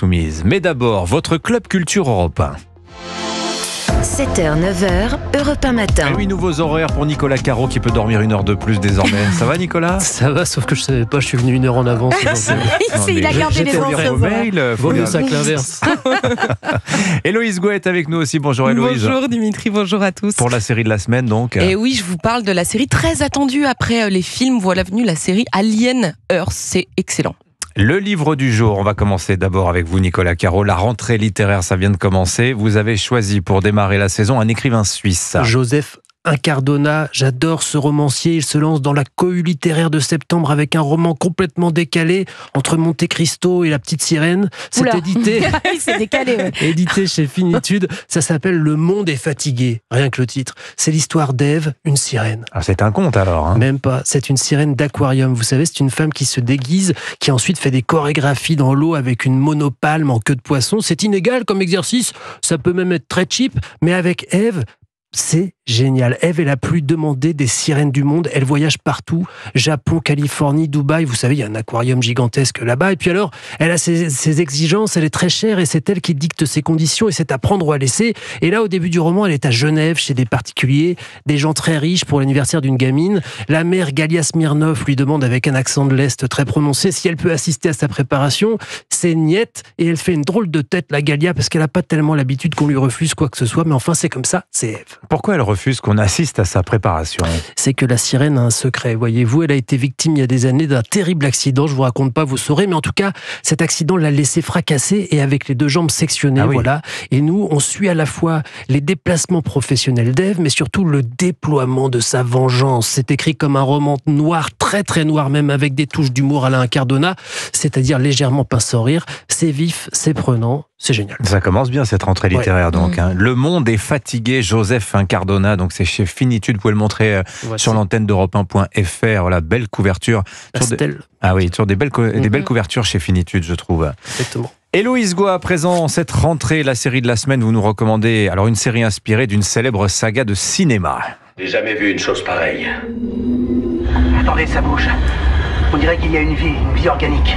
Insoumise. Mais d'abord, votre Club Culture Europe 1. 7h, 9h, Europe 1 matin. Et oui, nouveaux horaires pour Nicolas Caro qui peut dormir 1 heure de plus désormais. Ça va, Nicolas? Ça va, sauf que je savais pas, je suis venu 1 heure en avance. Il a gardé les vos mails. Vaut mieux ça que l'inverse. Héloïse Gouet est avec nous aussi. Bonjour Héloïse. Bonjour Dimitri, bonjour à tous. Pour la série de la semaine donc. Et oui, je vous parle de la série très attendue après les films. Voilà venue la série Alien Earth. C'est excellent. Le livre du jour, on va commencer d'abord avec vous Nicolas Caro. La rentrée littéraire, ça vient de commencer. Vous avez choisi pour démarrer la saison un écrivain suisse. Joseph Incardona, j'adore ce romancier. Il se lance dans la cohue littéraire de septembre avec un roman complètement décalé entre Monte Cristo et la petite sirène. C'est édité. C'est décalé, ouais. Édité chez Finitude. Ça s'appelle Le monde est fatigué. Rien que le titre. C'est l'histoire d'Ève, une sirène. Ah, c'est un conte alors. Hein. Même pas. C'est une sirène d'aquarium. Vous savez, c'est une femme qui se déguise, qui ensuite fait des chorégraphies dans l'eau avec une monopalme en queue de poisson. C'est inégal comme exercice. Ça peut même être très cheap. Mais avec Ève, c'est génial. Ève est la plus demandée des sirènes du monde. Elle voyage partout. Japon, Californie, Dubaï. Vous savez, il y a un aquarium gigantesque là-bas. Et puis alors, elle a ses exigences. Elle est très chère et c'est elle qui dicte ses conditions. Et c'est à prendre ou à laisser. Et là, au début du roman, elle est à Genève, chez des particuliers, des gens très riches pour l'anniversaire d'une gamine. La mère Galia Smirnov lui demande avec un accent de l'Est très prononcé si elle peut assister à sa préparation. C'est niette. Et elle fait une drôle de tête, la Galia, parce qu'elle n'a pas tellement l'habitude qu'on lui refuse quoi que ce soit. Mais enfin, c'est comme ça. C'est Ève. Pourquoi elle refuse qu'on assiste à sa préparation? C'est que la sirène a un secret. Voyez-vous, elle a été victime il y a des années d'un terrible accident. Je vous raconte pas, vous saurez. Mais en tout cas, cet accident l'a laissée fracassée et avec les 2 jambes sectionnées. Oui. Voilà. Et nous, on suit à la fois les déplacements professionnels d'Ève, mais surtout le déploiement de sa vengeance. C'est écrit comme un roman noir, très très noir, même avec des touches d'humour à la Incardona, c'est-à-dire légèrement pince sans rire. C'est vif, c'est prenant. C'est génial. Ça commence bien cette rentrée littéraire donc. Hein. Le monde est fatigué, Joseph Incardona, donc c'est chez Finitude, vous pouvez le montrer sur l'antenne d'Europe1.fr. Voilà, belle couverture. Ah oui, sur des belles couvertures chez Finitude, je trouve. Exactement. Héloïse Gouet, à présent, cette rentrée, la série de la semaine, vous nous recommandez alors une série inspirée d'une célèbre saga de cinéma. J'ai jamais vu une chose pareille. Attendez, ça bouge. On dirait qu'il y a une vie organique.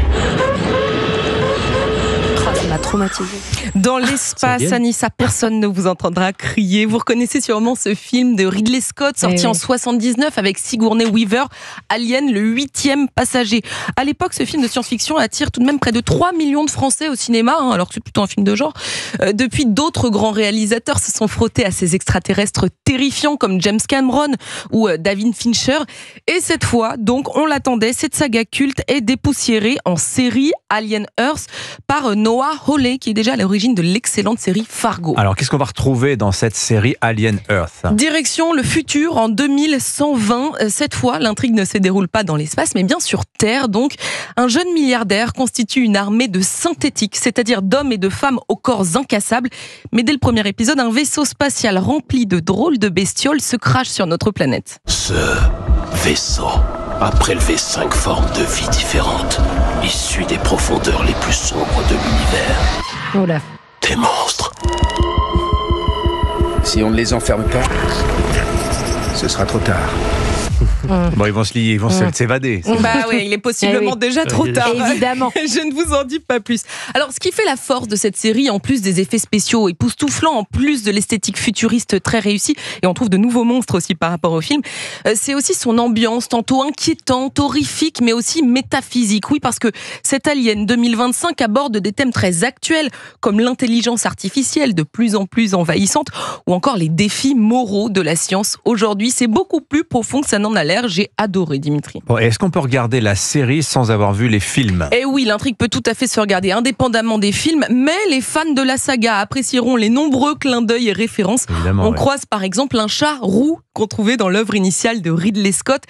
Ça m'a traumatisé. Dans l'espace, Anissa, personne ne vous entendra crier. Vous reconnaissez sûrement ce film de Ridley Scott, sorti en 79 avec Sigourney Weaver, Alien, le 8e passager. À l'époque, ce film de science-fiction attire tout de même près de 3 millions de Français au cinéma, alors que c'est plutôt un film de genre. Depuis, d'autres grands réalisateurs se sont frottés à ces extraterrestres terrifiants comme James Cameron ou David Fincher. Et cette fois, donc, on l'attendait, cette saga culte est dépoussiérée en série Alien Earth par Noah Hawley, qui est déjà à l'origine de l'excellente série Fargo. Alors, qu'est-ce qu'on va retrouver dans cette série Alien Earth? Direction le futur en 2120. Cette fois, l'intrigue ne se déroule pas dans l'espace, mais bien sur Terre. Donc, un jeune milliardaire constitue une armée de synthétiques, c'est-à-dire d'hommes et de femmes aux corps incassables. Mais dès le premier épisode, un vaisseau spatial rempli de drôles de bestioles se crache sur notre planète. Ce vaisseau a prélevé 5 formes de vie différentes, issues des profondeurs les plus sombres de l'univers. Oh là. Des monstres. Si on ne les enferme pas, ce sera trop tard. Bon, ils vont s'évader. Bah oui, il est possiblement déjà trop tard. Évidemment. Je ne vous en dis pas plus. Alors, ce qui fait la force de cette série, en plus des effets spéciaux époustouflants, en plus de l'esthétique futuriste très réussie, et on trouve de nouveaux monstres aussi par rapport au film, c'est aussi son ambiance, tantôt inquiétante, horrifique, mais aussi métaphysique. Oui, parce que cet Alien 2025 aborde des thèmes très actuels, comme l'intelligence artificielle de plus en plus envahissante, ou encore les défis moraux de la science. Aujourd'hui, c'est beaucoup plus profond que ça n'en a l'air. J'ai adoré, Dimitri. Bon, est-ce qu'on peut regarder la série sans avoir vu les films? Eh oui, l'intrigue peut tout à fait se regarder indépendamment des films, mais les fans de la saga apprécieront les nombreux clins d'œil et références. Évidemment, on croise par exemple un chat roux qu'on trouvait dans l'œuvre initiale de Ridley Scott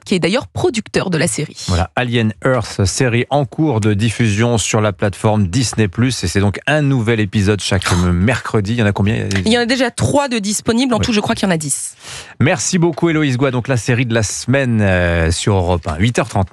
qui est d'ailleurs producteur de la série. Voilà, Alien Earth, série en cours de diffusion sur la plateforme Disney+, et c'est donc un nouvel épisode chaque mercredi. Il y en a combien? Il y en a déjà 3 de disponibles, en tout je crois qu'il y en a 10. Merci beaucoup Héloïse Gouet, donc la série de la semaine sur Europe 1, 8h39.